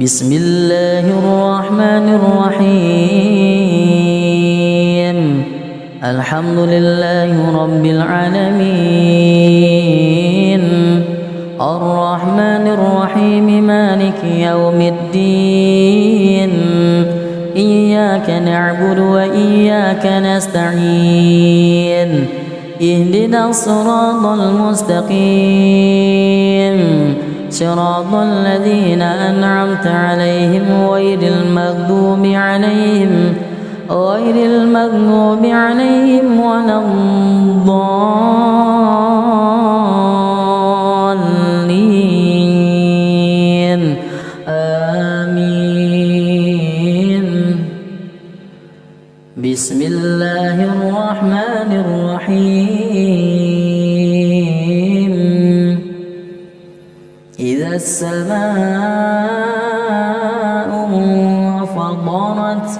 بسم الله الرحمن الرحيم. الحمد لله رب العالمين، الرحمن الرحيم، مالك يوم الدين. إياك نعبد وإياك نستعين، اهدنا الصراط المستقيم، صراط الذين أنعمت عليهم غير المغضوب عليهم ولا الضالين. آمين. بسم الله الرحمن الرحيم. إذا السماء انفطرت،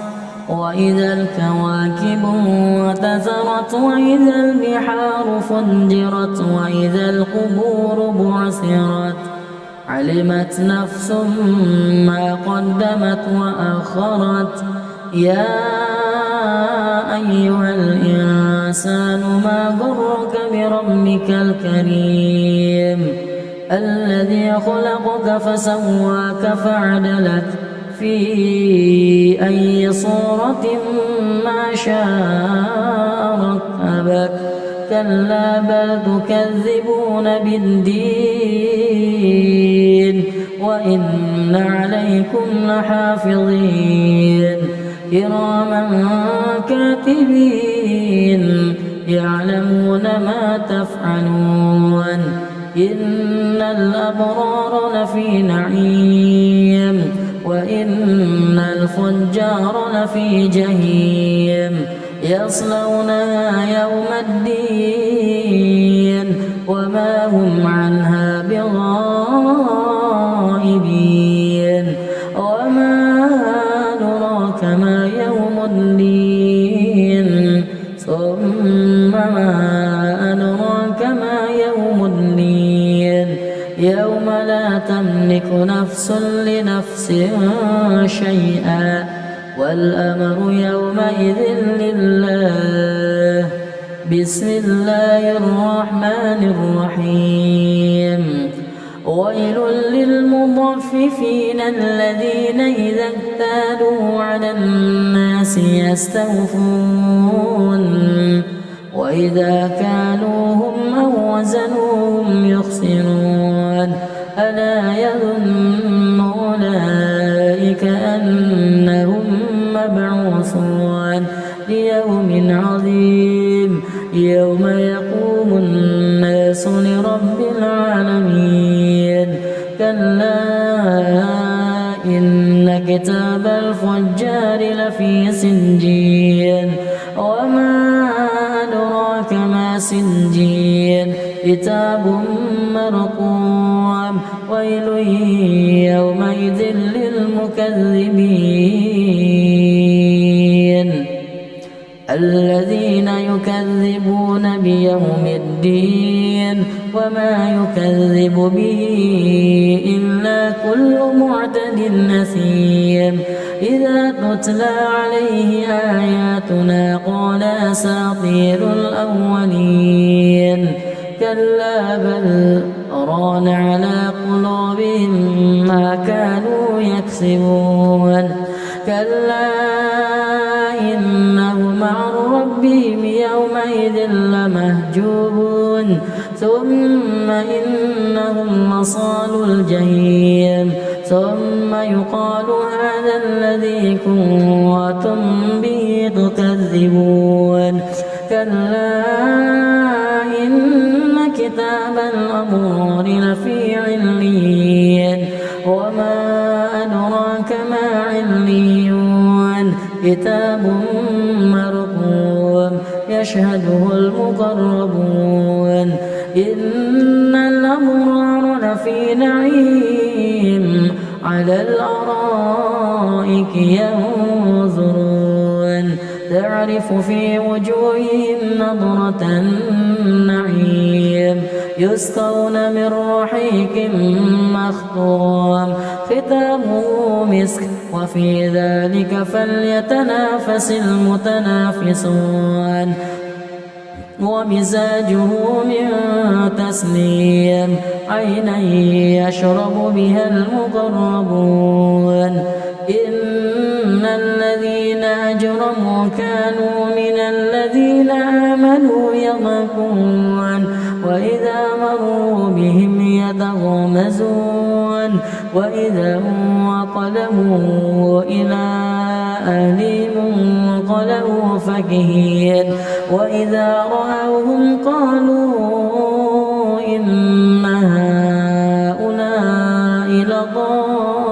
وإذا الكواكب انتثرت، وإذا البحار فجرت، وإذا القبور بعثرت، علمت نفس ما قدمت وأخرت. يا أيها الإنسان ما غرك بربك الكريم، الذي خلقك فسواك فعدلك في أي صورة ما شاء ركبك. كلا بل تكذبون بالدين، وإن عليكم لحافظين كراما كاتبين يعلمون ما تفعلون. إن الأبرار لفي نعيم، وإن الفجار لفي جحيم، يصلونها يوم الدين وما هم عنها بغائبين. وما أدراك ما يوم الدين، ثم ما أدراك ما يوم الدين. يوم لا تملك نفس لنفس شيئا، والأمر يومئذ لله. بسم الله الرحمن الرحيم. ويل للمطففين الذين إذا اكتالوا على الناس يستوفون، وإذا كالوهم أو وزنوهم يخسرون. ألا يظن أولئك أنهم مبعوثون ليوم عظيم، يوم يقوم الناس لرب العالمين. كلا إن كتاب الفجار لفي سجين، وما أدراك ما سجين. كتاب مرقوم. ويل يومئذ للمكذبين الذين يكذبون بيوم الدين، وما يكذب به إلا كل معتد أثيم. إذا تتلى عليه آياتنا قال أساطير الأولين. كلا بل ران على قلوبهم ما كانوا يكسبون. كلا إنهم عن ربهم يومئذ لمحجوبون. ثم إنهم لصال الجحيم. ثم يقال هذا الذي كنتم به تكذبون. كلا إن كتاب الأبرار لفي عليين، وما أدراك ما عليون. كتاب مرقوم يشهده المقربون. إن الأبرار لفي نعيم على الأرائك ينظرون، تعرف في وجوههم نضرة النعيم. يسقون من رحيق مختوم ختامه مسك وفي ذلك فليتنافس المتنافسون ومزاجه من تسنيم عينا يشرب بها المقربون إن الذين أجرموا كانوا من الذين آمنوا يضحكون وإذا مروا بهم يتغامزون وإذا انقلبوا إلى أهلهم انقلبوا فكهين وإذا رأوهم قالوا إن هؤلاء لضالون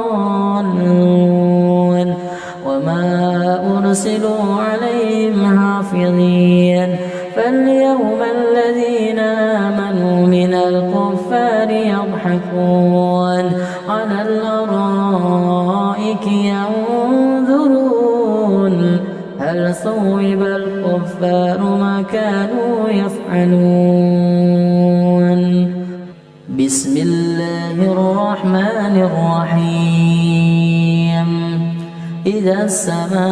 وما أرسلوا عليهم حافظين فاليوم الذين آمنوا من الكفار يضحكون على الأرائك ينظرون هل ثوب الكفار ما كانوا يفعلون بسم الله الرحمن الرحيم إذا السماء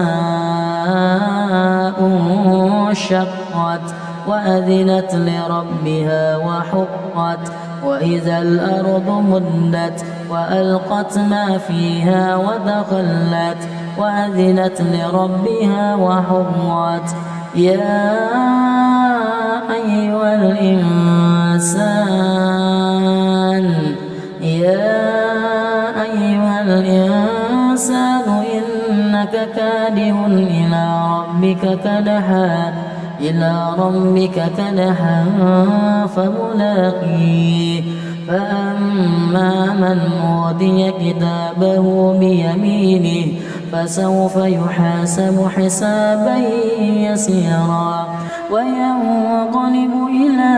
انشقت وأذنت لربها وحقت وإذا الأرض مدت وألقت ما فيها ودخلت وأذنت لربها وحقت يا أيها الإنسان إنك كادح إلى ربك كدحا فملاقيه فأما من أوتي كتابه بيمينه فسوف يحاسب حسابا يسيرا وينقلب إلى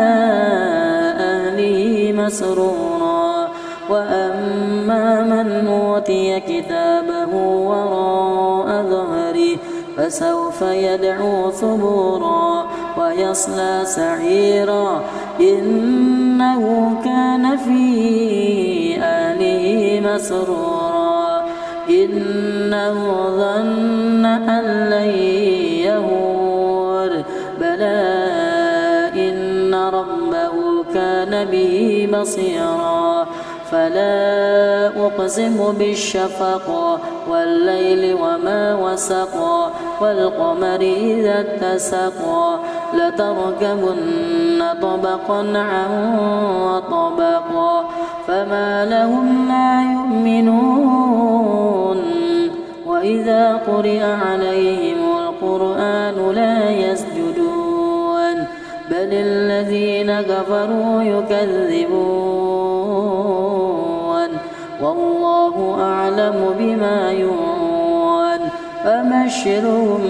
أهله مسرورا وأما من أوتي كتابه وراء ظهره فسوف يدعو ثبورا ويصلى سعيرا إنه كان في أهله مسرورا إنه ظن أن لن يهور بلى إن ربه كان به بصيرا فلا أقسم بالشفق والليل وما وسق والقمر إذا اتسق لتركبن طبقا عن طبق فما لهم لا يؤمنون وإذا قرئ عليهم القرآن لا يسجدون بل الذين كفروا يكذبون والله أعلم بما يوعون فبشرهم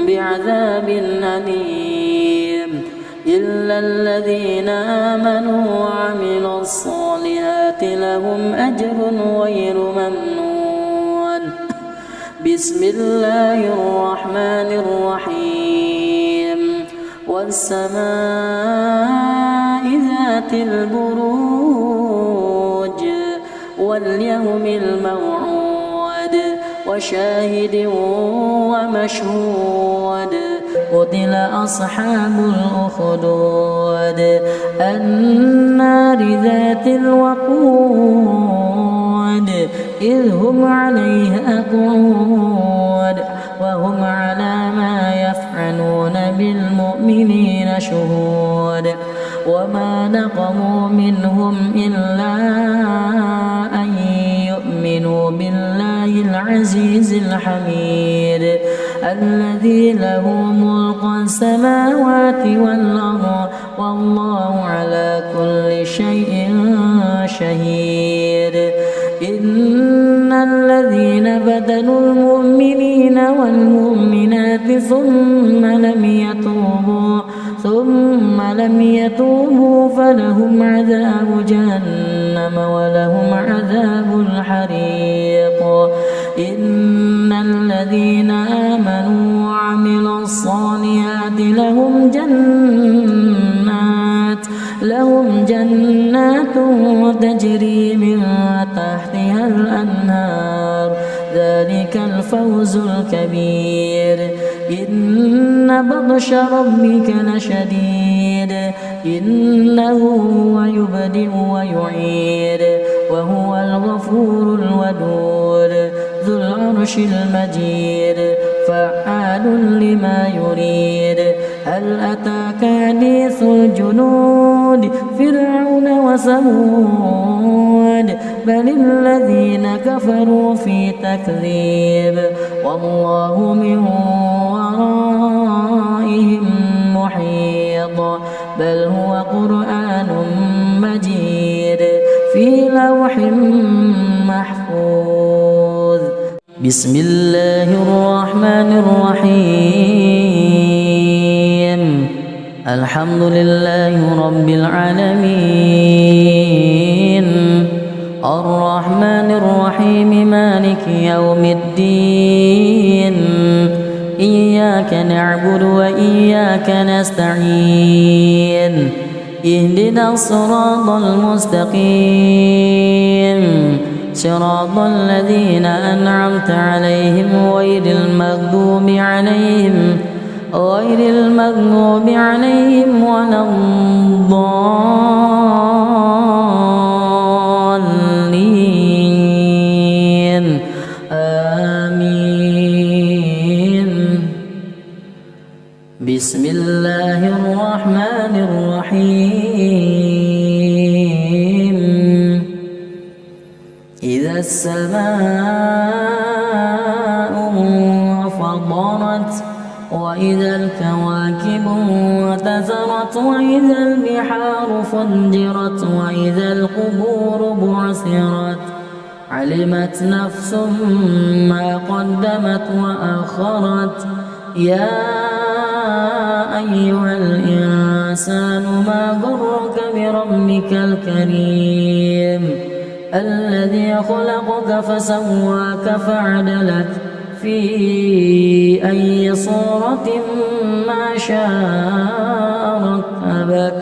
بعذاب أليم إلا الذين آمنوا وعملوا الصالحات لهم أجر غير ممنون بسم الله الرحمن الرحيم والسماء ذات البروج واليوم الموعود وشاهد ومشهود قتل أصحاب الأخدود النار ذات الوقود إذ هم عليها قعود وهم على ما يفعلون بالمؤمنين شهود وما نقموا منهم إلا أن يؤمنوا بالله العزيز الحميد الذي له ملك السماوات والأرض والله على كل شيء شهيد إن الذين بدلوا المؤمنين والمؤمنات ثم لم يتوبوا فلهم عذاب جهنم ولهم عذاب الحريق إن الذين آمنوا وعملوا الصالحات لهم جنات تجري من تحتها الأنهار ذلك الفوز الكبير. إن بطش ربك لشديد إنه هو يبدئ ويعيد وهو الغفور الودود ذو العرش المجيد فعال لما يريد. هل أتاك حديث الجنود فرعون وثمود بل الذين كفروا في تكذيب والله من ورائهم محيط بل هو قرآن مجيد في لوح محفوظ. بسم الله الرحمن الرحيم الحمد لله رب العالمين الرحمن الرحيم مالك يوم الدين إياك نعبد وإياك نستعين اهدنا الصراط المستقيم صراط الذين أنعمت عليهم غير المغضوب عليهم ولا الضالين آمين. بسم الله الرحمن الرحيم إذا السماء انفطرت وإذا الكواكب انتثرت وإذا البحار فجرت وإذا القبور بعثرت علمت نفس ما قدمت وأخرت. يا أيها الإنسان ما غرك بربك الكريم الذي خلقك فسواك فعدلك في أي صورة ما شاء ركبك.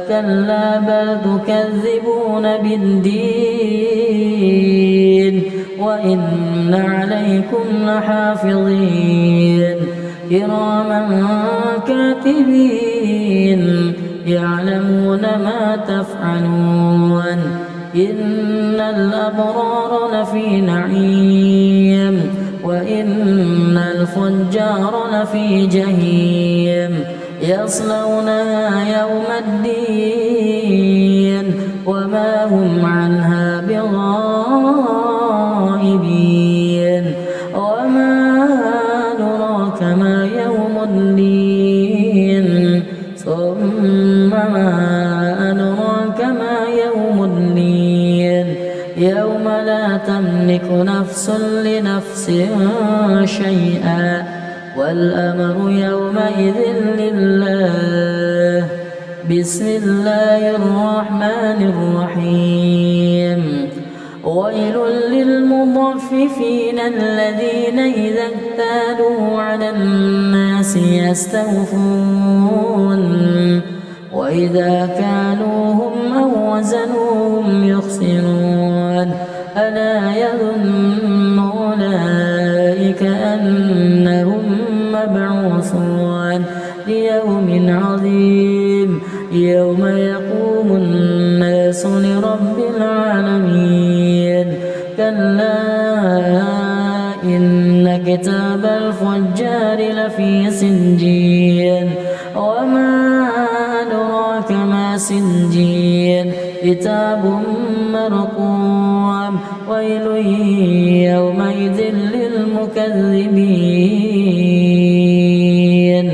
كلا بل تكذبون بالدين وإن عليكم لحافظين كراما كاتبين يعلمون ما تفعلون. إن الأبرار لفي نعيم وإن الفجار لفي جحيم يصلونها يوم الدين وما هم عنها بغائبين. وما أدراك ما يوم الدين ثم ما أدراك ما يوم الدين يوم لا تملك نفس لنفس شيئا والأمر يومئذ لله. بسم الله الرحمن الرحيم ويل للمطففين الذين إذا اكتالوا على الناس يستوفون وإذا كالوهم أو وزنوهم يخسرون. ألا يظن أولئك أنهم مبعوثون ليوم عظيم يوم يقوم الناس لرب العالمين. كلا إن كتاب الفجار لفي سجين وما أدراك ما سجين كتاب مرقوم. ويل يومئذ للمكذبين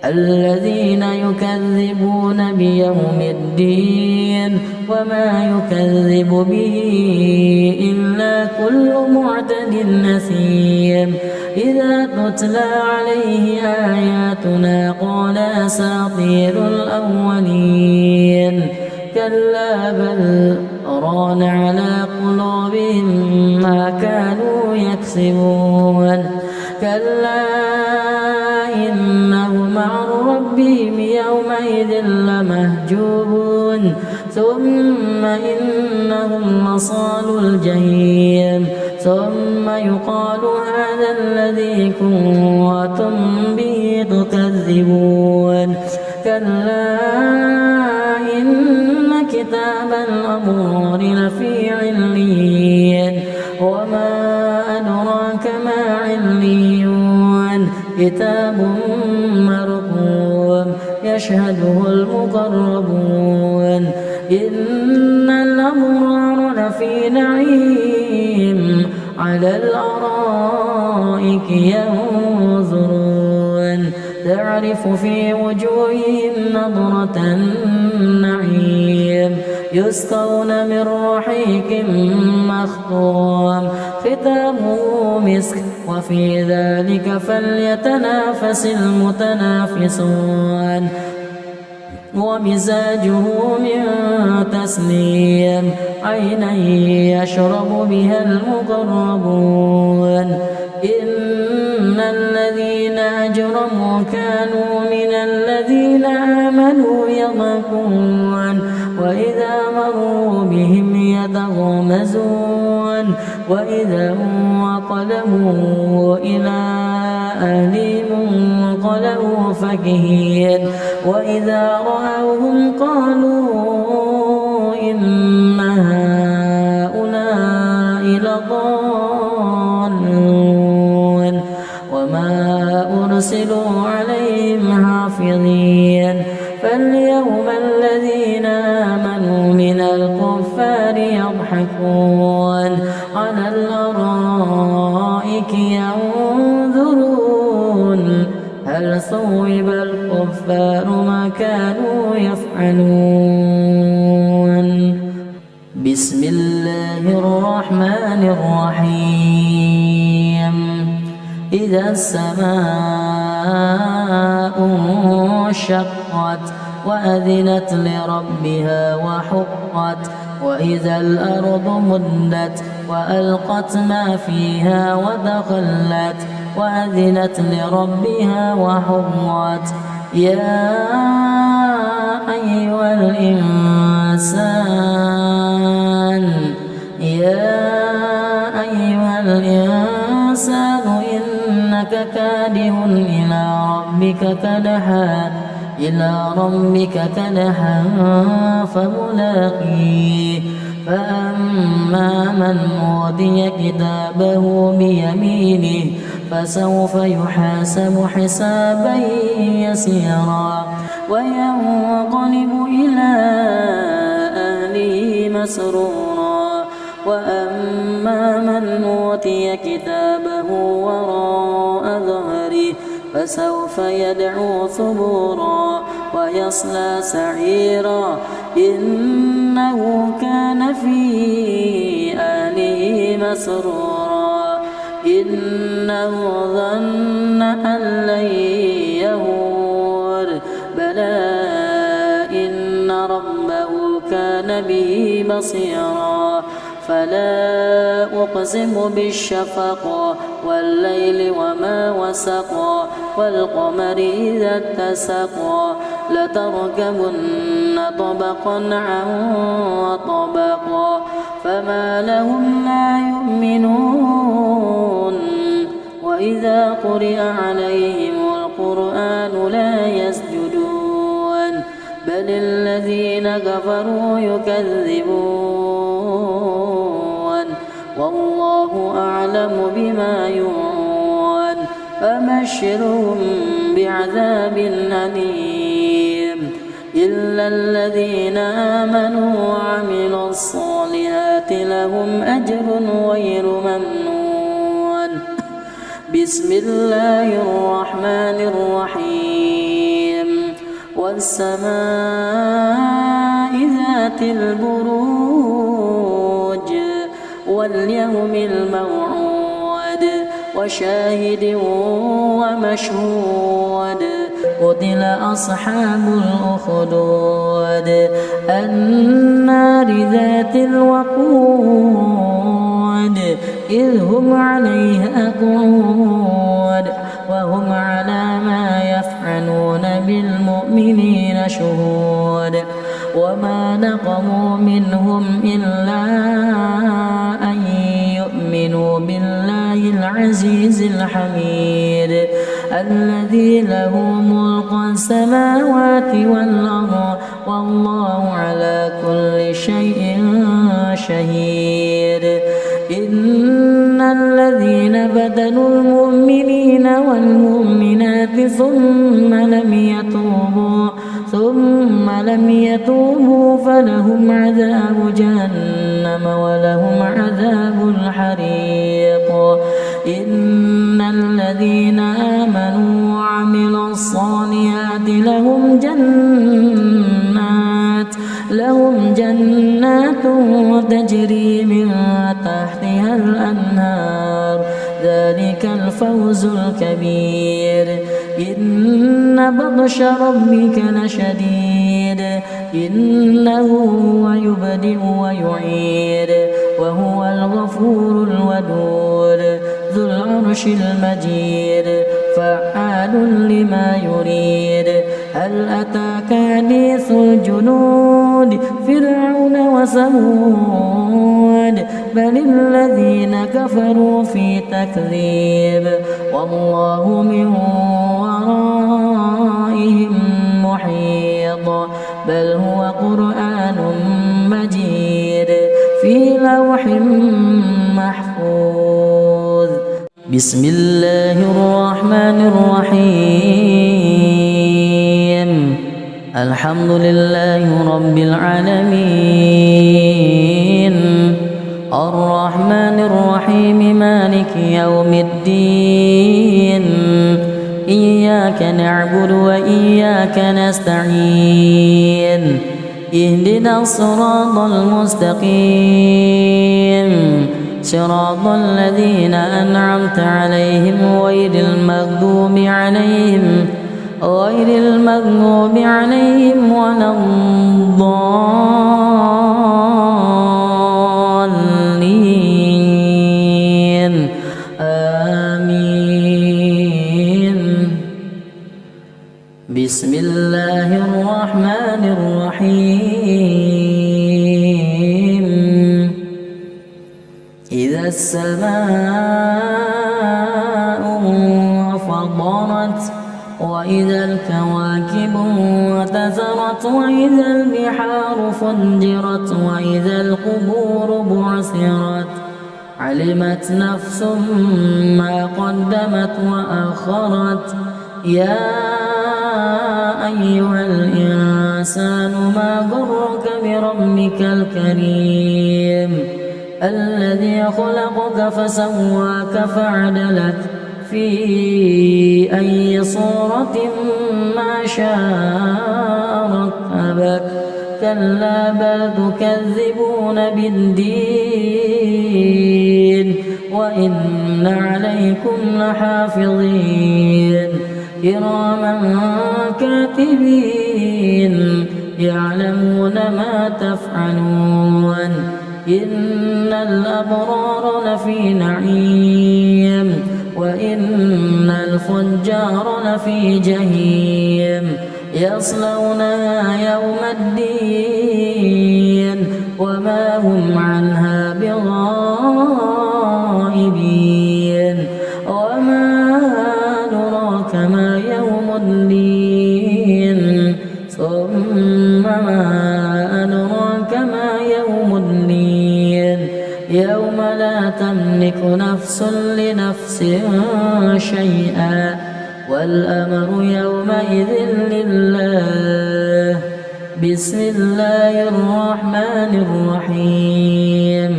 الذين يكذبون بيوم الدين وما يكذب به إلا كل معتد أثيم. إذا تتلى عليه آياتنا قال أساطير الأولين. كلا بل ران على قلوبهم ما كانوا يكسبون. كلا إنهم عن ربهم يومئذ لمهجوبون ثم إنهم لصالو الجحيم ثم يقال هذا الذي كنتم به تكذبون كلا إن كتاب الأبرار لفي عليين وما أدراك ما عليون كتاب مرقوم يشهده المقربون إن الأبرار لفي نعيم على الأرائك ينظرون تعرف في وجوههم نضرة النعيم يسقون من رحيق مختوم ختامه مسك وفي ذلك فليتنافس المتنافسون ومزاجه من تسنيم عينا يشرب بها المقربون إن الذين أجرموا كانوا من الذين آمنوا يضحكون وإذا مروا بهم يتغامزون وإذا انقلبوا إلى أهلهم انقلبوا فكهين وإذا رأوهم قالوا إن هؤلاء لضالون وما أرسلوا عليهم حافظين فاليوم الذين آمنوا من الكفار يضحكون على الأرائك ينظرون هل ثوب الكفار ما كانوا يفعلون بسم الله الرحمن الرحيم إذا السماء انشقت وأذنت لربها وحقت وإذا الأرض مدت وألقت ما فيها ودخلت وأذنت لربها وحقت يا أيها الإنسان إنك كادح إلى ربك كدحا فملاقيه فأما من أوتي كتابه بيمينه فسوف يحاسب حسابا يسيرا وينقلب إلى أهله مسرورا وأما من أوتي كتابه وراء ظهره فسوف يدعو ثبورا ويصلى سعيرا إنه كان في أهله مسرورا إنه ظن أن لن يهور بلى إن ربه كان به بصيرا فلا أقسم بالشفق والليل وما وسق والقمر إذا اتسق لتركبن طبقا عن طبق فما لهم لا يؤمنون وإذا قرئ عليهم القرآن لا يسجدون بل الذين كفروا يكذبون والله أعلم بما يوعون فبشرهم بعذاب أليم إلا الذين آمنوا وعملوا الصالحات لهم أجر غير ممنون بسم الله الرحمن الرحيم والسماء ذات البروج واليوم الموعود وشاهد ومشهود قتل أصحاب الأخدود النار ذات الوقود إذ هم عليها قعود وهم على ما يفعلون بالمؤمنين شهود وما نقموا منهم إلا أن يؤمنوا بالله العزيز الحميد الذي له ملك السماوات والأرض والله على كل شيء شهيد. إن الذين بدلوا المؤمنين والمؤمنات ثم لم يتوبوا فلهم عذاب جهنم ولهم عذاب الحريق. إن الذين آمنوا وعملوا الصالحات لهم جنات تجري من تحتها الأنهار ذلك الفوز الكبير. إن بطش ربك لشديد إنه هو يبدئ ويعيد وهو الغفور الودود ذو العرش المجيد فعال لما يريد. هل أتاك حديث الجنود فرعون وثمود بل الذين كفروا في تكذيب والله من ورائهم محيط بل هو قرآن مجيد في لوح محفوظ. بسم الله الرحمن الرحيم الحمد لله رب العالمين الرحمن الرحيم مالك يوم الدين إياك نعبد وإياك نستعين اهدنا الصراط المستقيم صراط الذين أنعمت عليهم غير المغضوب عليهم ولا الضالين آمين. بسم الله الرحمن الرحيم إذا السماء انفطرت وإذا الكواكب انتثرت وإذا البحار فجرت وإذا القبور بعثرت علمت نفس ما قدمت وأخرت. يا أيها الإنسان ما غرك بربك الكريم الذي خلقك فسواك فعدلك في أي صورة ما شاء ركبك. كلا بل تكذبون بالدين وإن عليكم لحافظين كراما كاتبين يعلمون ما تفعلون. إن الأبرار لفي نعيم وإن الفجار لفي جحيم يصلونها يوم الدين وما هم عنها بغائبين. وما أدراك ما يوم الدين ثم ما أدراك ما يوم الدين يوم لا تملك نفس لنفس شيئا والأمر يومئذ لله. بسم الله الرحمن الرحيم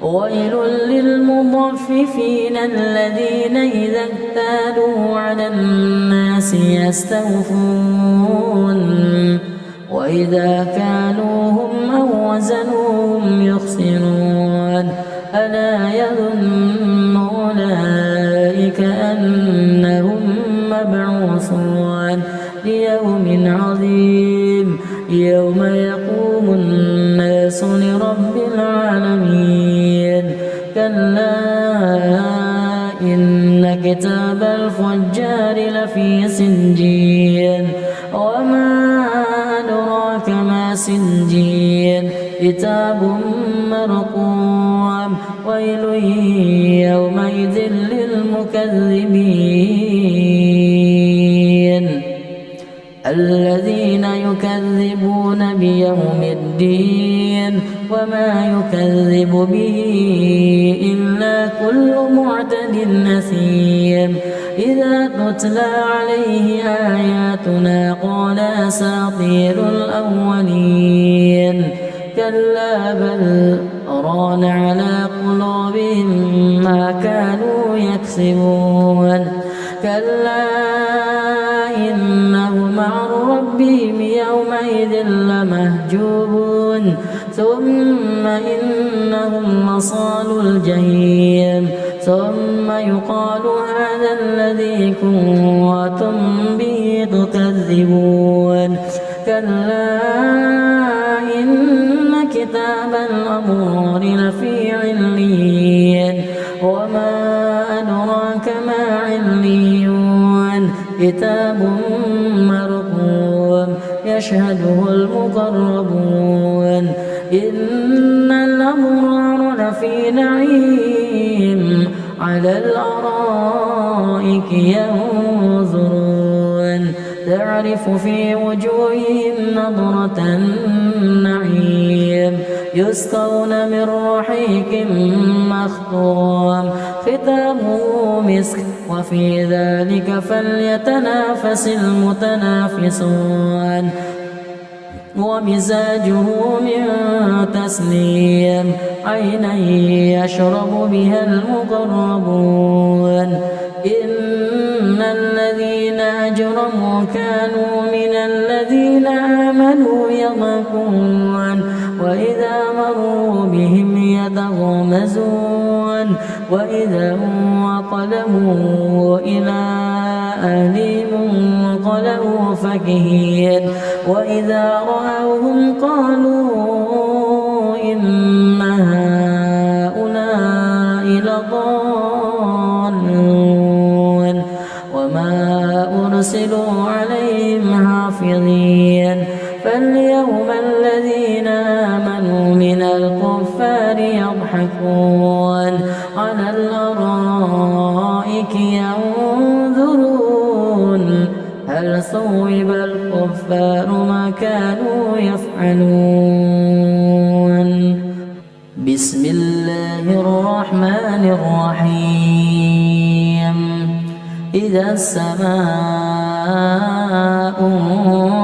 ويل للمطففين الذين إذا اكتالوا على الناس يستوفون وإذا كالوهم أو وزنوهم يخسرون. ألا يظن أولئك أنهم مبعوثون ليوم عظيم يوم يقوم الناس لرب العالمين. كلا إن كتاب الفجار لفي سجين وما أدراك ما سجين كتاب مرقوم ويل يومئذ للمكذبين الذين يكذبون بيوم الدين وما يكذب به إلا كل معتد أثيم إذا تتلى عليه آياتنا قال أساطير الأولين كلا بل ران على قلوبهم ما كانوا يكسبون كلا إنهم عن ربهم يومئذ لمحجوبون ثم إنهم لصالوا الجحيم ثم يقال هذا الذي كنتم به تكذبون كلا إن كتاب الأبرار لفي عليين وما أدراك ما عليون كتاب مرقوم يشهده المقربون إن الأبرار لفي نعيم على الأرائك ينظرون تعرف في وجوههم نضرة النعيم يسقون من رحيق مختوم ختامه مسك وفي ذلك فليتنافس المتنافسون ومزاجه من تسنيم عينا يشرب بها المقربون إن الذين أجرموا كانوا من الذين آمنوا يضحكون وإذا مروا بهم يتغامزون وإذا انقلبوا إلى أهلهم انقلبوا فكهين وإذا رأوهم قالوا إن هؤلاء لضالون وما أرسلوا عليهم حافظين فاليوم الذين آمنوا من الكفار يضحكون على الأرائك ينظرون هل ثوب الكفار ما كانوا يفعلون بسم الله الرحمن الرحيم إذا السماء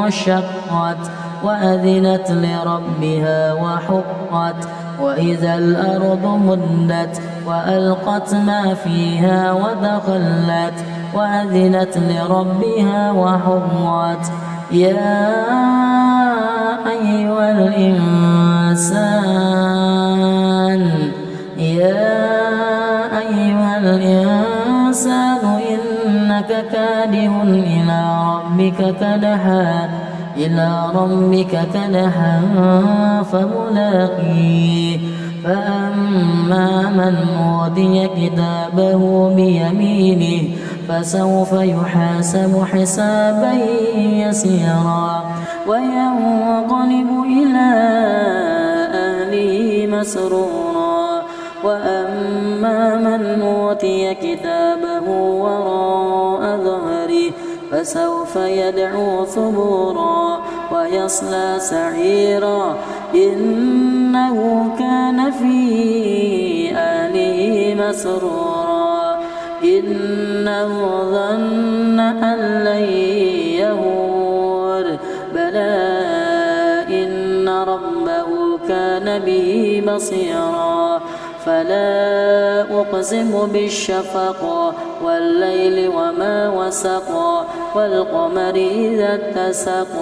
انشقت وأذنت لربها وحقت وإذا الأرض مدت وألقت ما فيها ودخلت وأذنت لربها وحقت يا أيها الإنسان إنك كادح إلى ربك كدحا فملاقيه فأما من أوتي كتابه بيمينه فسوف يحاسب حسابا يسيرا وينقلب إلى أهله مسرورا وأما من أوتي كتابه وراء ظهره فسوف يدعو ثبورا ويصلى سعيرا إنه كان في أهله مسرورا إنه ظن أن لن يهور بلى إن ربه كان به بصيرا فلا أقسم بالشفق والليل وما وسق والقمر إذا اتسق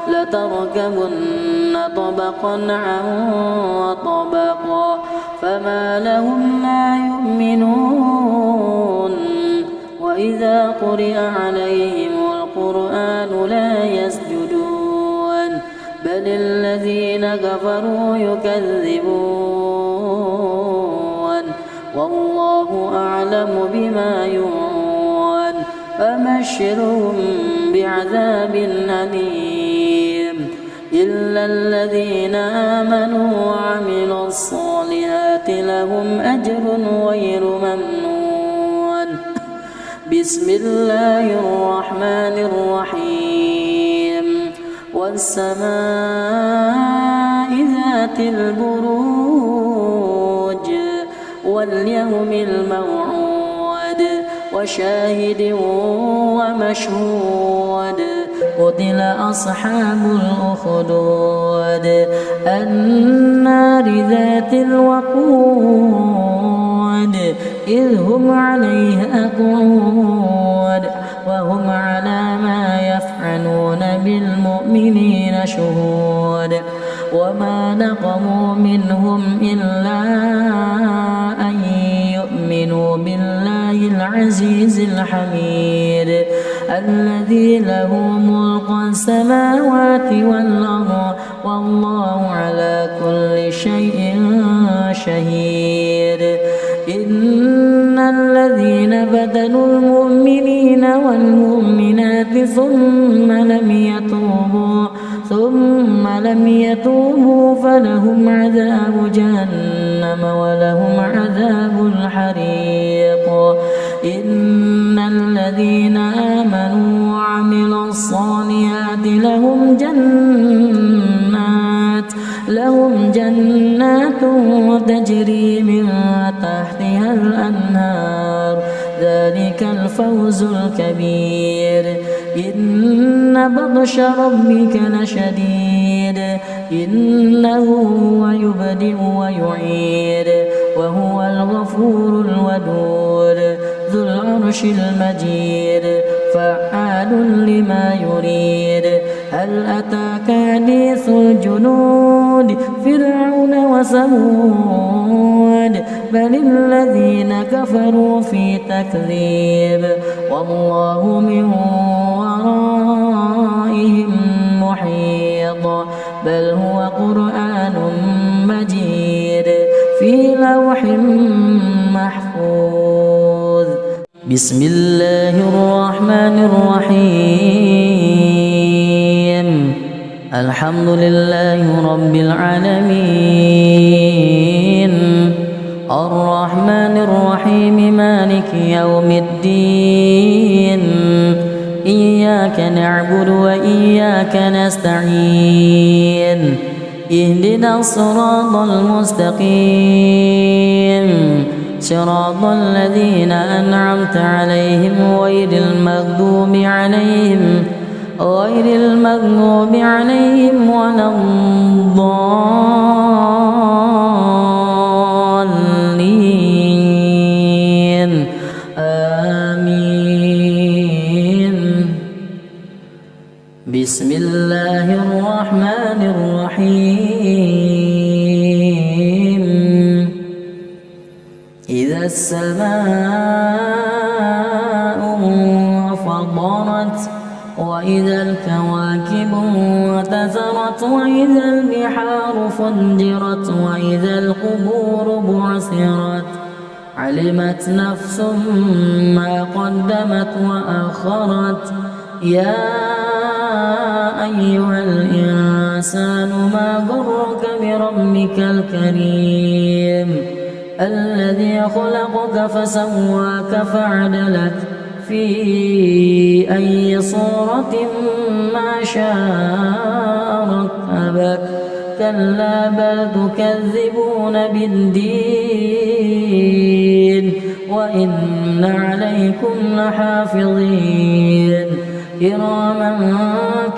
لتركبن طبقا عن طبق فما لهم لا يؤمنون وإذا قرئ عليهم القرآن لا يسجدون بل الذين كفروا يكذبون والله أعلم بما يوعون فبشرهم بعذاب أليم إلا الذين آمنوا وعملوا الصالحات لهم أجر غير ممنون. بسم الله الرحمن الرحيم. والسماء ذات البروج واليوم الموعود وشاهد ومشهود. قتل أصحاب الأخدود النار ذات الوقود إذ هم عليها قعود وهم على ما يفعلون بالمؤمنين شهود. وما نقموا منهم إلا أن يؤمنوا بالله العزيز الحميد الذي له ملك السماوات والأرض والله على كل شيء شهيد. إن الذين بدلوا المؤمنين والمؤمنات ثم لم يتوبوا فلهم عذاب جهنم ولهم عذاب الحريق. إن الذين آمنوا وعملوا الصالحات لهم جنات تجري من تحتها الأنهار ذلك الفوز الكبير. إن بطش ربك لشديد إنه هو يبدئ ويعيد وهو الغفور الودود ذو العرش المجيد فعال لما يريد. هل أتاك حديث الجنود فرعون وثمود بل الذين كفروا في تكذيب والله من ورائهم محيط. بل هو قرآن مجيد في لوح محفوظ. بسم الله الرحمن الرحيم. الحمد لله رب العالمين الرحمن الرحيم مالك يوم الدين. إياك نعبد وإياك نستعين. اهدنا الصراط المستقيم صراط الذين أنعمت عليهم غير المغضوب عليهم ولا الضالين. آمين. بسم الله الرحمن الرحيم. إذا السماء انفطرت وإذا الكواكب انتثرت وإذا البحار فجرت وإذا القبور بعثرت علمت نفس ما قدمت وأخرت. يا أيها الإنسان ما غرك بربك الكريم الذي خلقك فسواك فعدلك في أي صورة ما شاء ركبك. كلا بل تكذبون بالدين وإن عليكم لحافظين كراما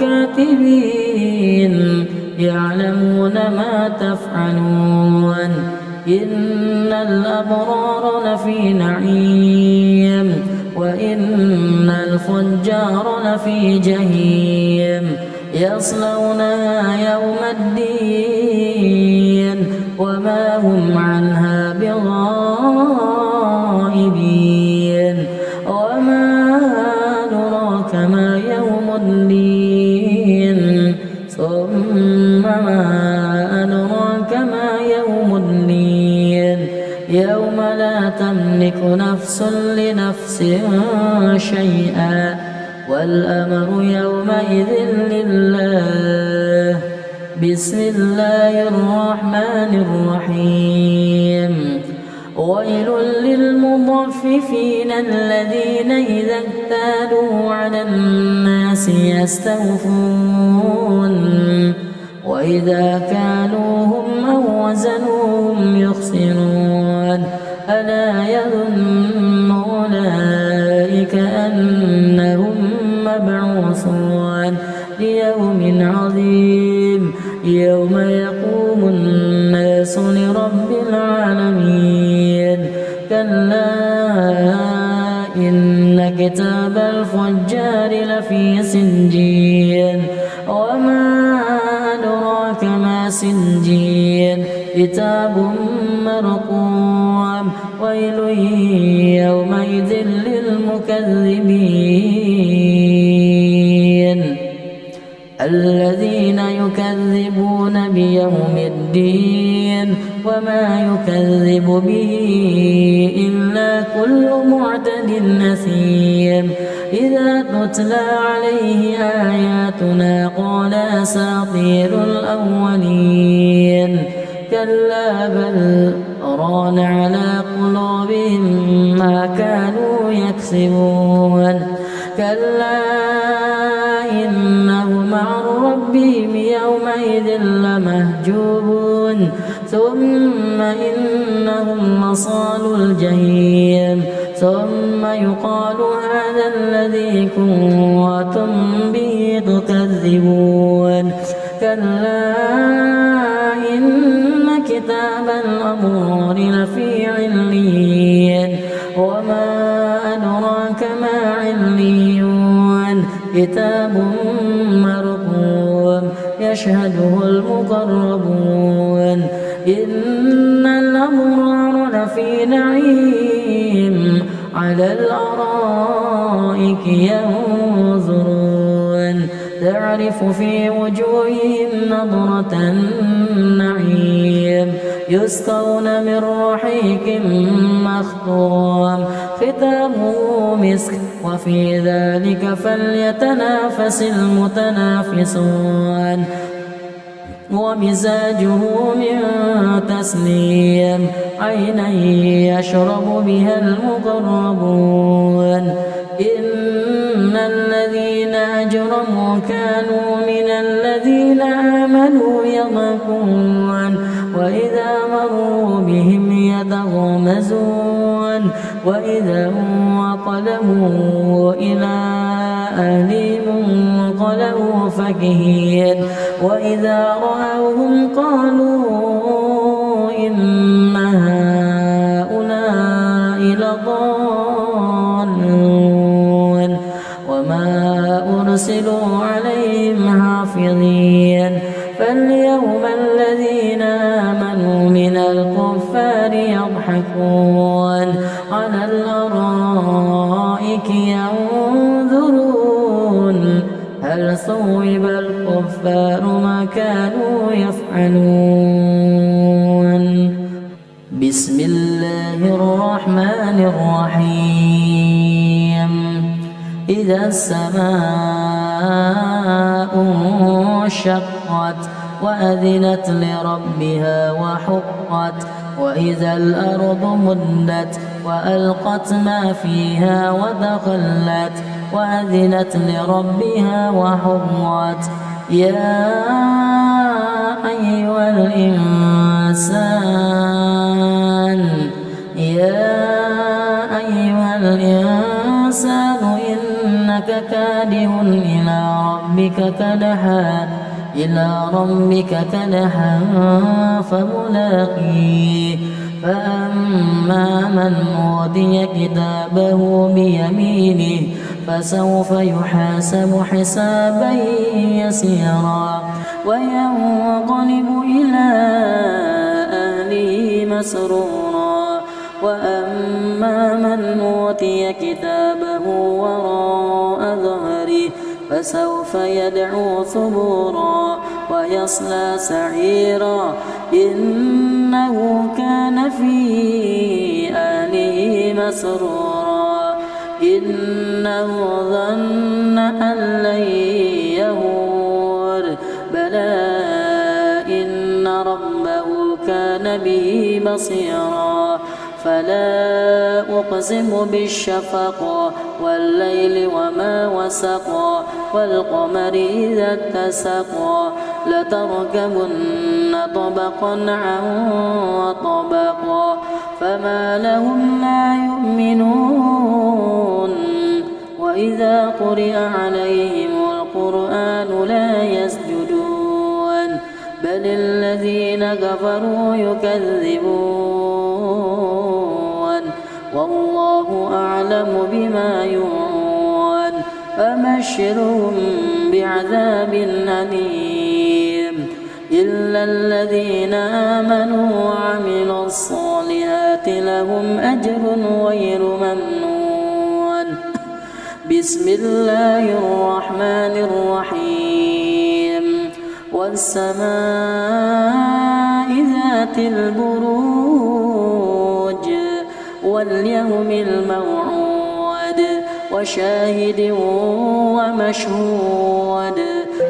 كاتبين يعلمون ما تفعلون. إن الأبرار لفي نعيم وإن الفجار لفي جحيم يصلونها يوم الدين وما هم عنها بغائبين. وما أدراك ما يوم الدين ثم ما أدراك ما يوم الدين يوم لا تملك نفس لنفس شيئا والأمر يومئذ لله. بسم الله الرحمن الرحيم ويل للمطففين الذين إذا اكتالوا على الناس يستوفون وإذا كالوهم أو وزنوهم يخسرون ألا يظن أولئك أنهم مبعوثون ليوم عظيم يوم يقوم الناس لرب العالمين كلا إن كتاب الفجار لفي سجين وما أدراك ما سجين كتاب مرقوم ويل يومئذ للمكذبين الذين يكذبون بيوم الدين وما يكذب به إلا كل معتد أثيم إذا تتلى عليه آياتنا قال أساطير الأولين كلا بل ران على قلوبهم ما كانوا يكسبون كلا إنهم عن ربهم يومئذ لمهجوبون ثم إنهم لصالو الجحيم ثم يقال هذا الذي كنتم به تكذبون كلا إن كتاب الأبرار لفي عليين وما أدراك ما عليون كتاب مرقوم يشهده المقربون إن الأبرار لفي نعيم على الأرائك ينظرون تعرف في وجوههم نضرة النعيم يسقون من رحيق مختوم ختامه مسك وفي ذلك فليتنافس المتنافسون ومزاجه من تسنيم عينا يشرب بها المقربون إن الذين أجرموا كانوا من الذين آمنوا يضحكون وإذا مروا بهم يتغامزون وإذا انقلبوا إلى أهلهم انقلبوا فكهين وإذا رأوهم قالوا إن هؤلاء لضالون وما أرسلوا عليهم حافظين فاليوم الذين آمنوا من الكفار يضحكون على الأرائك ينظرون هل ثوب الكفار ما كانوا يفعلون بسم الله الرحمن الرحيم إذا السماء انشقت وأذنت لربها وحقت وإذا الأرض مدت وألقت ما فيها ودخلت وأذنت لربها وحقت يا أيها الإنسان إنك كادح إلى ربك كدحا فملاقيه فأما من أوتي كتابه بيمينه فسوف يحاسب حسابا يسيرا وينقلب إلى أهله مسرورا وأما من أوتي كتابه وراء ظهره فسوف يدعو ثبورا ويصلى سعيرا إنه كان في أهله مسرورا إنه ظن أن لن يهور بلى بصيرا فلا أقسم بالشفق والليل وما وسق والقمر إذا اتسق لتركبن طبقا عن طبق فما لهم لا يؤمنون وإذا قرئ عليهم القرآن لا يسجدون بل الذين كفروا يكذبون والله أعلم بما يوعون فبشرهم بعذاب أليم إلا الذين آمنوا وعملوا الصالحات لهم أجر غير ممنون بسم الله الرحمن الرحيم والسماء ذات البروج واليوم الموعود وشاهد ومشهود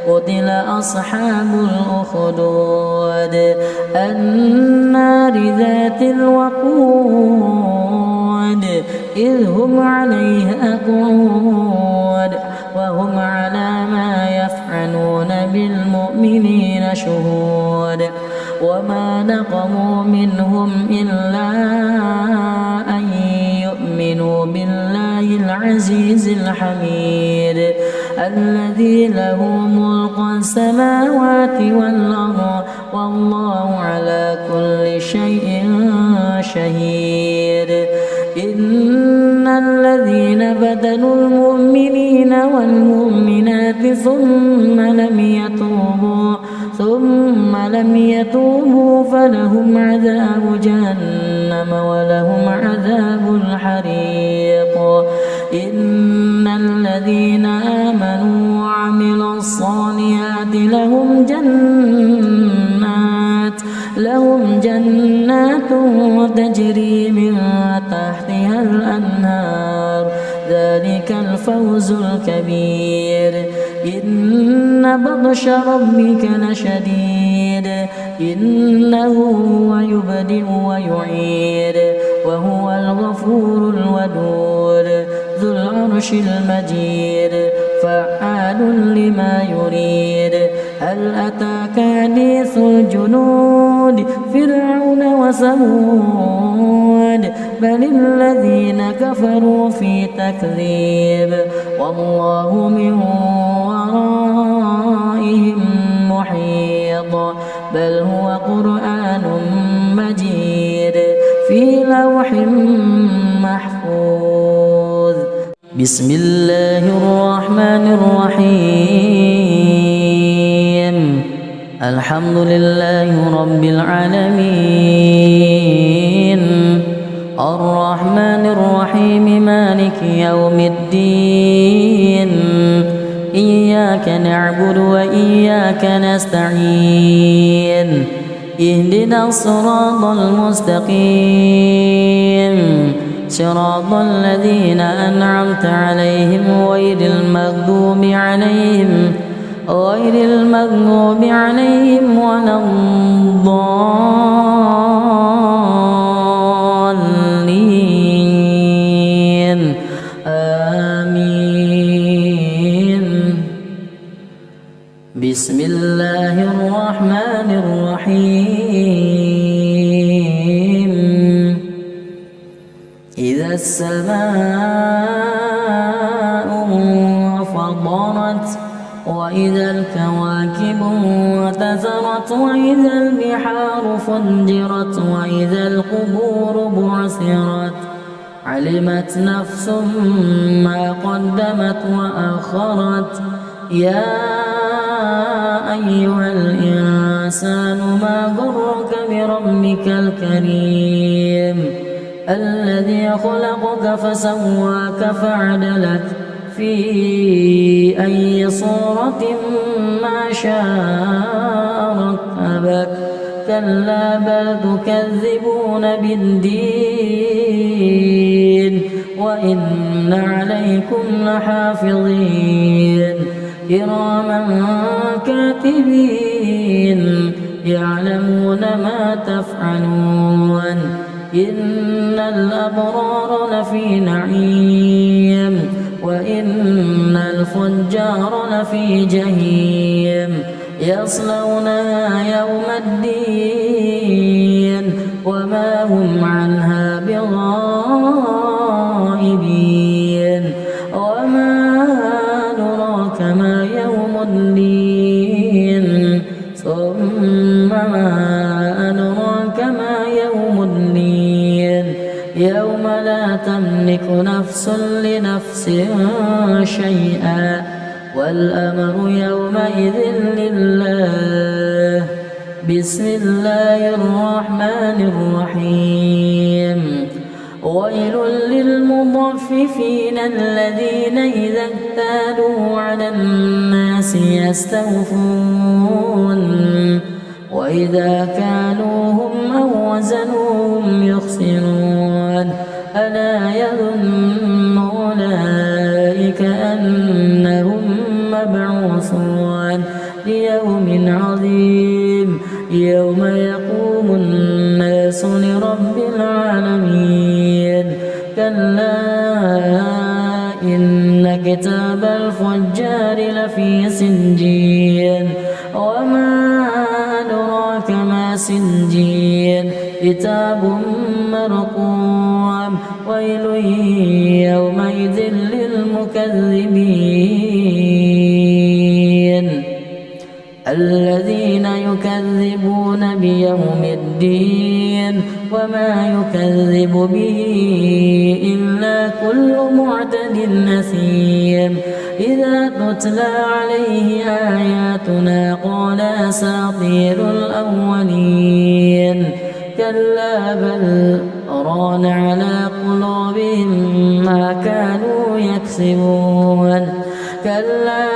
قتل أصحاب الأخدود النار ذات الوقود إذ هم عليها قعود وهم على ما يفعلون بالمؤمنين شهود وما نقموا منهم إلا أن يؤمنوا بالله العزيز الحميد الذي له ملك السماوات والأرض والله على كل شيء شهيد إن الذين بدلوا المؤمنين والمؤمنات ثم لم يتوبوا فلهم عذاب جهنم ولهم عذاب الحريق إن الذين آمنوا وعملوا الصالحات لهم جنات تجري من تحتها الأنهار ذلك الفوز الكبير إن بطش ربك لشديد إنه هو يبدئ ويعيد وهو الغفور الودود ذو العرش المجيد فعال لما يريد هل أتاك حديث الجنود فرعون وثمود بل الذين كفروا في تكذيب والله من ورائهم محيط بل هو قرآن مجيد في لوح محفوظ بسم الله الرحمن الرحيم الحمد لله رب العالمين الرحمن الرحيم مالك يوم الدين إياك نعبد وإياك نستعين اهدنا الصراط المستقيم صراط الذين أنعمت عليهم غير المغضوب عليهم ولا الضالين آمين بسم الله الرحمن الرحيم إذا السماء انفطرت وإذا الكواكب انتثرت وإذا البحار فجرت وإذا القبور بعثرت علمت نفس ما قدمت وأخرت يا أيها الإنسان ما غرك بربك الكريم الذي خلقك فسواك فعدلك في أي صورة ما شاء ركبك كلا بل تكذبون بالدين وإن عليكم لحافظين كراما كاتبين يعلمون ما تفعلون إن الأبرار لفي نعيم وإن الفجار لفي جحيم يصلونها يوم الدين وما هم عنها بغائبين وما أدراك ما يوم الدين ثم ما أدراك ما يوم الدين يوم لا تملك نفس لنفس شيئا والأمر يومئذ لله بسم الله الرحمن الرحيم ويل للمطففين الذين إذا اكتالوا على الناس يستوفون وإذا كالوهم أو وزنوهم يخسرون ألا يظن أولئك أنهم مبعوثون ليوم عظيم يوم يقوم الناس لرب العالمين كلا إن كتاب الفجار لفي سجين وما أدراك ما سجين كتاب مرقوم ويل يومئذ للمكذبين الذين يكذبون بيوم الدين وما يكذب به إلا كل معتد أثيم إذا تتلى عليه آياتنا قال أساطير الأولين كلا بل ران على قلوبهم ما كانوا يكسبون كلا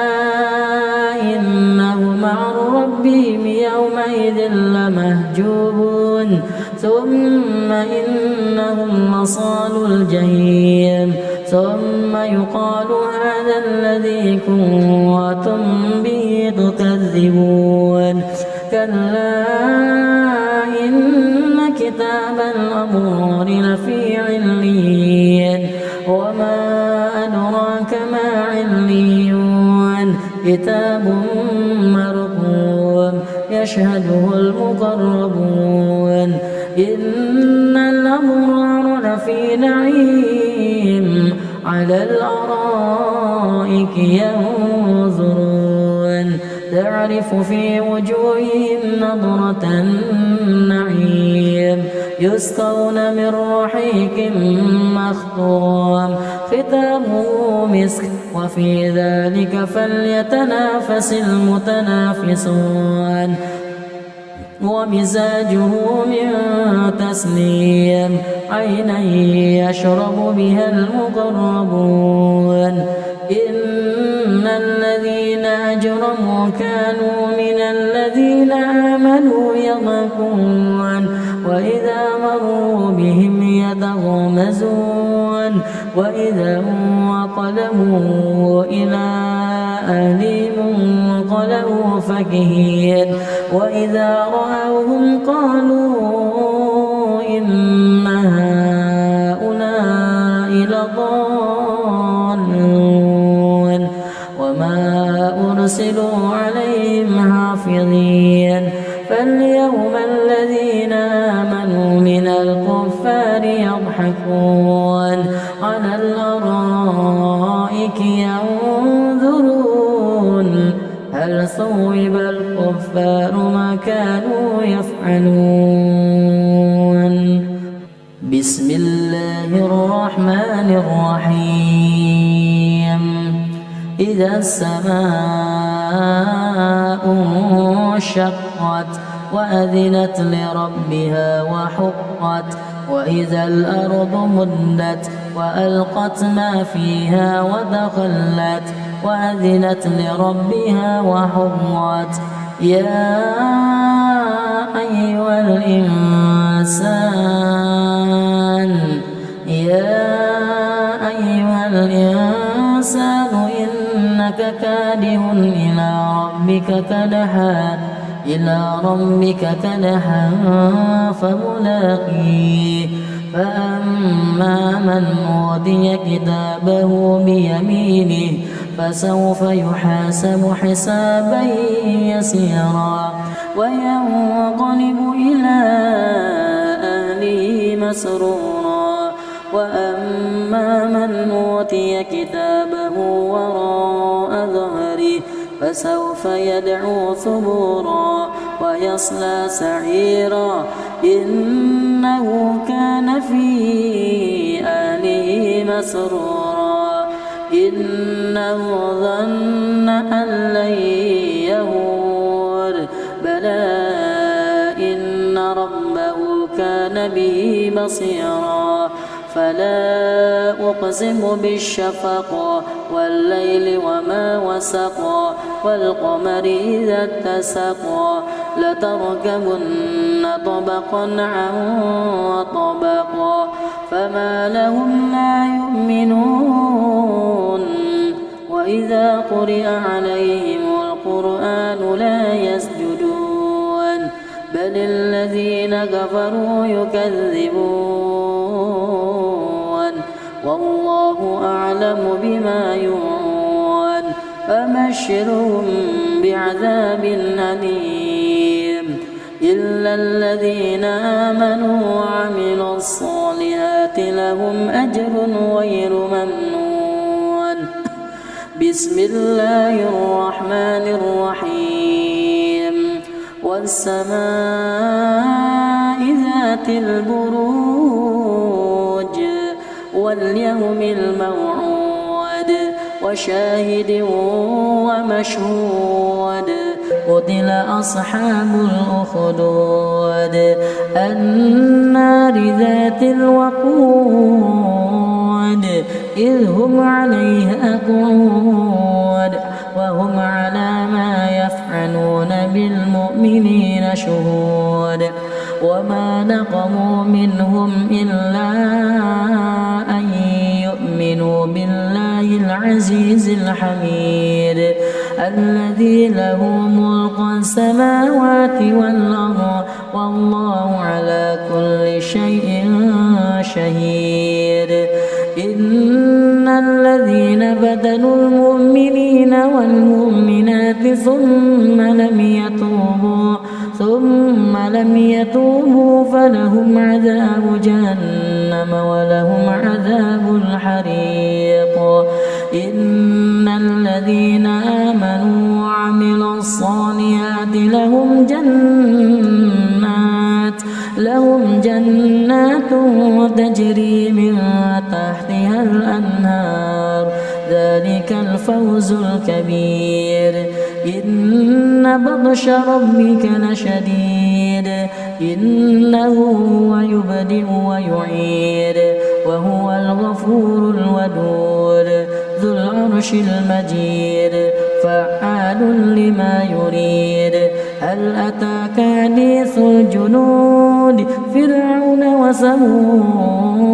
إنهم عن ربهم يومئذ لمهجوبون ثم إنهم لصالوا الجحيم ثم يقال هذا الذي كنتم به تكذبون كلا إن كتاب الأبرار لفي عليين وما أدراك ما عليون كتاب مرقوم يشهده المقربون إن الأبرار لفي نعيم على الأرائك ينظرون تعرف في وجوههم نضرة النعيم يسقون من رحيق مختوم ختامه مسك وفي ذلك فليتنافس المتنافسون ومزاجه من تسنيم عينا يشرب بها المقربون إن الذين أجرموا كانوا من الذين آمنوا يضحكون وإذا مروا بهم يتغامزون وإذا انقلبوا إلى أهلهم انقلبوا فكهين وإذا رأوهم قالوا إن هؤلاء لضالون وما أرسلوا عليهم حافظين فاليوم الذين آمنوا من الكفار يضحكون على الأرائك ينظرون هل ثوب الكفار ما كانوا يفعلون بسم الله الرحمن الرحيم إذا السماء انشقت وأذنت لربها وحقت وإذا الأرض مدت وألقت ما فيها ودخلت وأذنت لربها وحقت يا أيها الإنسان إنك كادح إلى ربك كدحا إلى ربك كدحا فملاقيه فأما من أوتي كتابه بيمينه فسوف يحاسب حسابا يسيرا وينقلب إلى أهله مسرورا وأما من أوتي كتابه وراء ظهره فسوف يدعو ثبورا ويصلى سعيرا إنه كان في أهله مسرورا إنه ظن أن لن يهور بلى إن ربه كان به بصيرا فلا أقسم بالشفق والليل وما وسق والقمر إذا اتسق لتركبن طبقا عن طبق فما لهم لا يؤمنون وإذا قرئ عليهم القرآن لا يسجدون بل الذين كفروا يكذبون والله أعلم بما يوعون فبشرهم بعذاب أليم إلا الذين آمنوا وعملوا الصالحات لهم أجر غير ممنون بسم الله الرحمن الرحيم والسماء ذات البروج واليوم الموعود وشاهد ومشهود قتل أصحاب الأخدود النار ذات الوقود إذ هم عليها قعود وهم على ما يفعلون بالمؤمنين شهود وما نقموا منهم إلا أن يؤمنوا بالله العزيز الحميد الذي له ملك السماوات والأرض والله على كل شيء شهيد إن الذين بدلوا المؤمنين والمؤمنات ثم لم يتوبوا فلهم عذاب جهنم ولهم عذاب الحريق إن الذين آمنوا وعملوا الصالحات لهم جنات تجري من تحتها الأنهار ذلك الفوز الكبير إن بطش ربك لشديد إنه هو يبدئ ويعيد وهو الغفور الودود ذو العرش المجيد فعال لما يريد هل أتاك حديث الجنود فرعون وثمود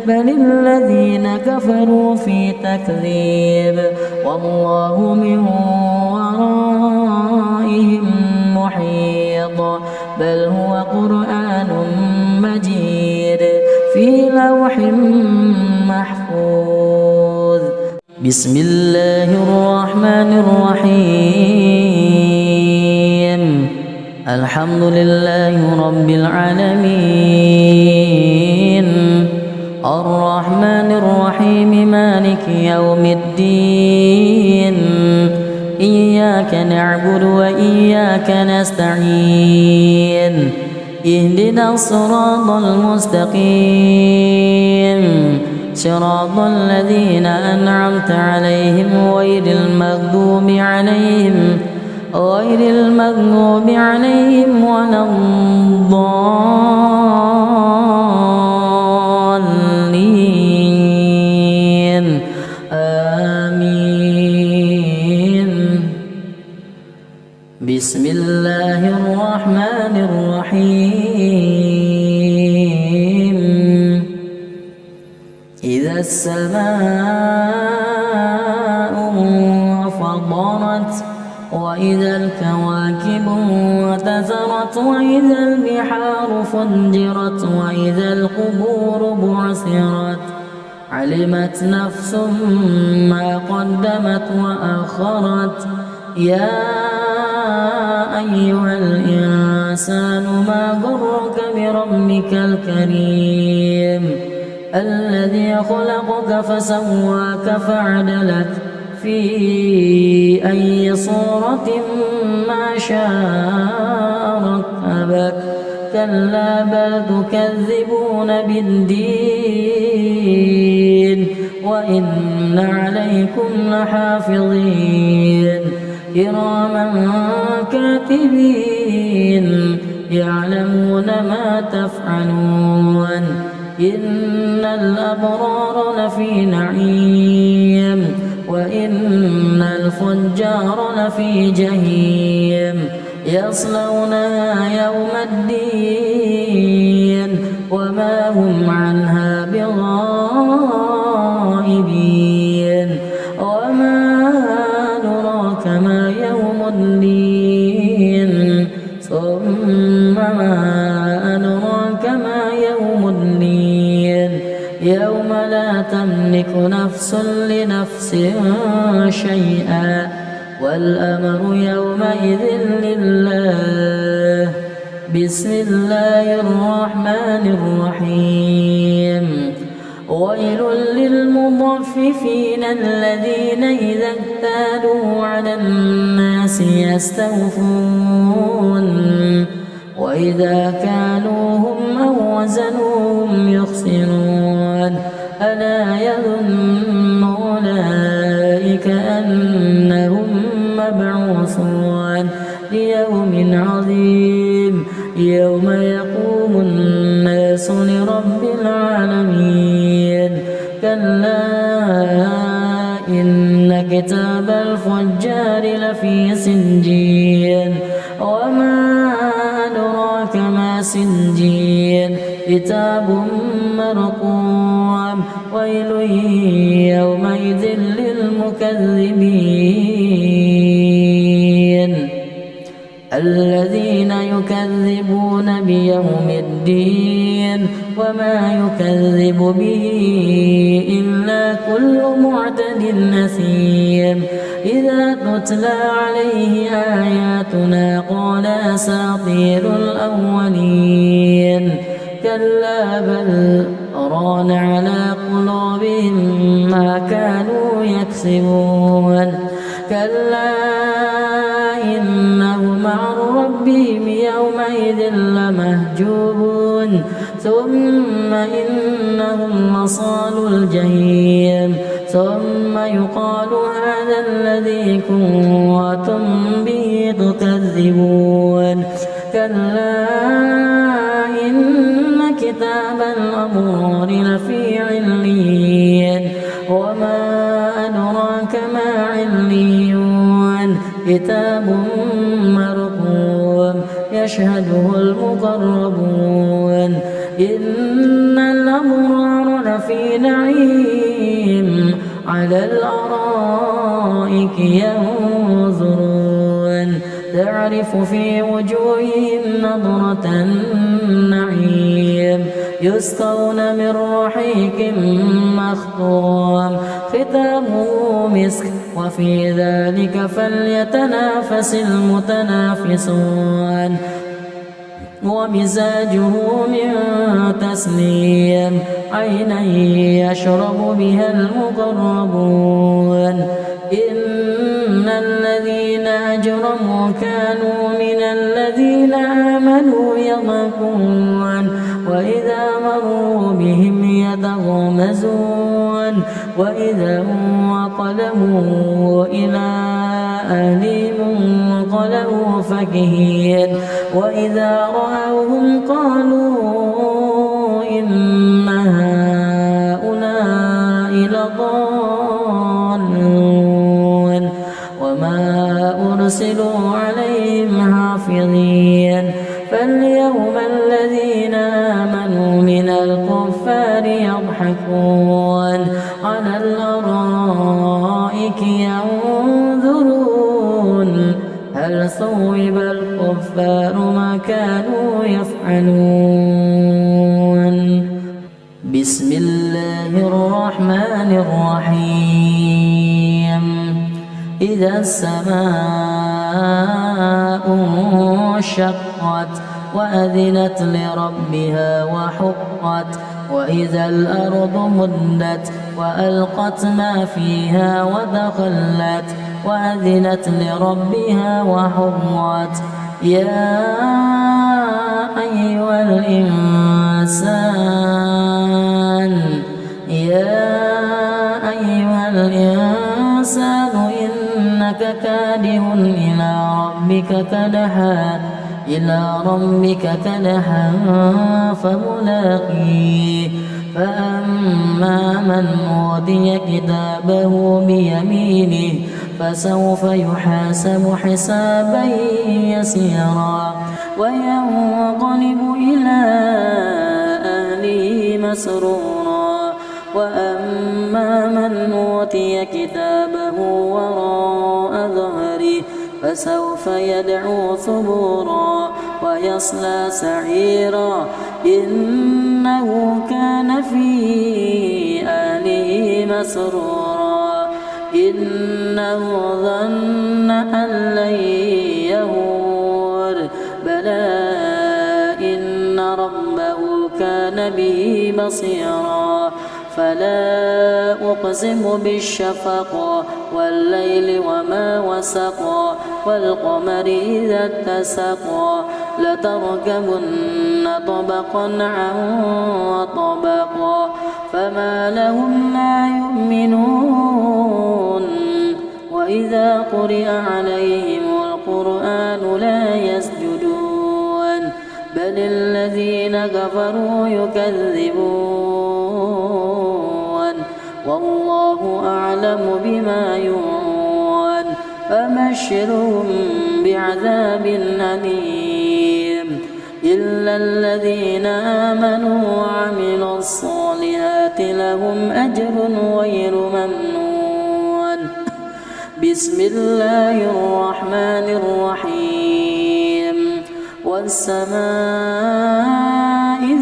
بل الذين كفروا في تكذيب والله من ورائهم محيط بل هو قرآن مجيد في لوح محفوظ بسم الله الرحمن الرحيم الحمد لله رب العالمين الرحمن الرحيم مالك يوم الدين إياك نعبد وإياك نستعين اهدنا الصراط المستقيم صراط الذين أنعمت عليهم غير المغضوب عليهم ولا الضالين آمين بسم الله الرحمن الرحيم إذا السماء انفطرت وإذا الكواكب انكسرت وإذا البحار فجرت وإذا القبور بعثرت علمت نفس ما قدمت وأخرت يا أيها الإنسان ما غرك بربك الكريم الذي خلقك فسواك فعدلك في أي صورة ما شاء ركبك كلا بل تكذبون بالدين وإن عليكم لحافظين كراما كاتبين يعلمون ما تفعلون إن الأبرار لفي نعيم وإن الفجار لفي جحيم يصلونها يوم الدين وما هم عنها بغائبين وما أدراك ما يوم الدين ثم ما أدراك ما يوم الدين يوم لا تملك نفس لنفس شيئا والأمر يومئذ لله بسم الله الرحمن الرحيم ويل للمطففين الذين إذا اكتالوا على الناس يستوفون وإذا كالوهم أو وزنوهم يخسرون ألا يظن أولئك أنهم مبعوثون ليوم عظيم يوم يقوم الناس لرب العالمين كلا إن كتاب الفجار لفي سجين وما أدراك ما سجين كتاب مرقوم ويل يومئذ للمكذبين الذين يكذبون بيوم الدين وما يكذب به إلا كل معتد أثيم إذا تتلى عليه آياتنا قال أساطير الأولين كلا بل ران على قلوبهم ما كانوا يكسبون كلا إنهم عن ربهم يومئذ لمهجوبون ثم إنهم لصالوا الجحيم ثم يقال هذا الذي كنتم به تكذبون كلا إن كتاب الأبرار لفي عليين وما أدراك ما عليون كتاب مرقوم يشهده المقربون إن الأبرار لفي نعيم على الأرائك ينظرون تعرف في وجوههم نضرة النعيم يسقون من رحيق مختوم ختامه مسك وفي ذلك فليتنافس المتنافسون ومزاجه من تسنيم عينا يشرب بها المقربون إن الذين أجرموا كانوا من الذين آمنوا يضحكون وإذا مروا بهم يتغامزون وإذا انقلبوا إلى أهلهم انقلبوا فكهين وإذا رأوهم قالوا إن هؤلاء لضالون وما أرسلوا عليهم حافظين فاليوم الذين آمنوا من الكفار يضحكون على الأرائك ينظرون فهل ثوب الكفار ما كانوا يفعلون. بسم الله الرحمن الرحيم. إذا السماء انشقت وأذنت لربها وحقت وإذا الأرض مدت وألقت ما فيها ودخلت وأذنت لربها وحقت. يا أيها الإنسان إنك كادح إلى ربك كدحا فملاقيه. فأما من أوتي كتابه بيمينه فسوف يحاسب حسابا يسيرا وينقلب إلى أهله مسرورا. وأما من أوتي كتابه وراء ظهره فسوف يدعو ثبورا ويصلى سعيرا إنه كان في أهله مسرورا إنه ظن أن لن يهور بلى إن ربه كان به بصيرا. فلا أقسم بالشفق والليل وما وسق والقمر إذا اتسق لتركبن طبقا عن طبق فما لهم لا يؤمنون وإذا قرئ عليهم القرآن لا يسجدون بل الذين كفروا يكذبون والله أعلم بما يوعون فبشرهم بعذاب أليم إلا الذين آمنوا وعملوا الصالحات لهم أجر غير ممنون. بسم الله الرحمن الرحيم. والسماء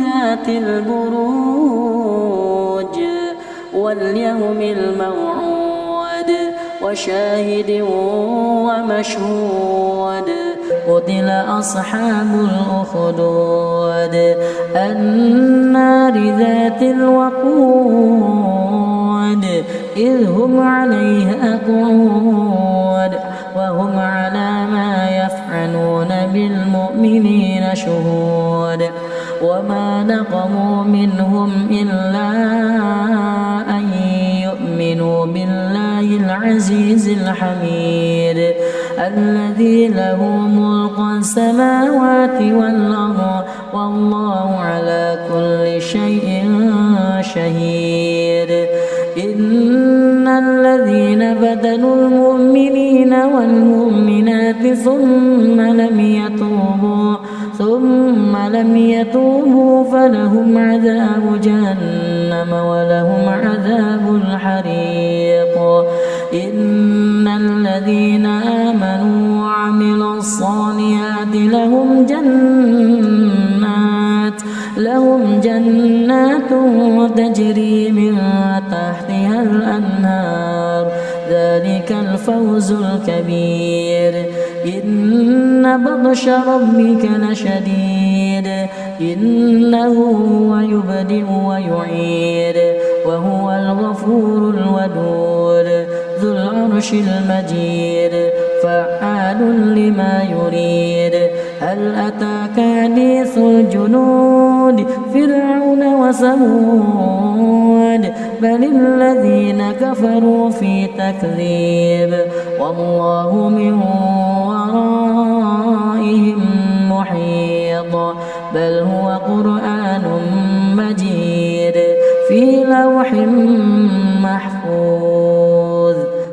ذات البروج واليوم الموعود وشاهد ومشهود قتل أصحاب الأخدود النار ذات الوقود إذ هم عليها قعود وهم على ما يفعلون بالمؤمنين شهود وما نقموا منهم إلا أن يؤمنوا بالله العزيز الحميد الذي له ملك السماوات والأرض والله على كل شيء شهيد. إن الذين فتنوا المؤمنين والمؤمنات ثم لم يتوبوا فلهم عذاب جهنم ولهم عذاب الحريق. إن الذين آمنوا وعملوا الصالحات لهم جنات تجري من تحتها الأنهار ذلك الفوز الكبير. إن بطش ربك لشديد إنه هو يبدئ ويعيد وهو الغفور الودود ذو العرش المجيد فعال لما يريد. هل أتاك حديث الجنود فرعون وثمود بل الذين كفروا في تكذيب والله من ورائهم محيط بل هو قرآن مجيد في لوح محفوظ.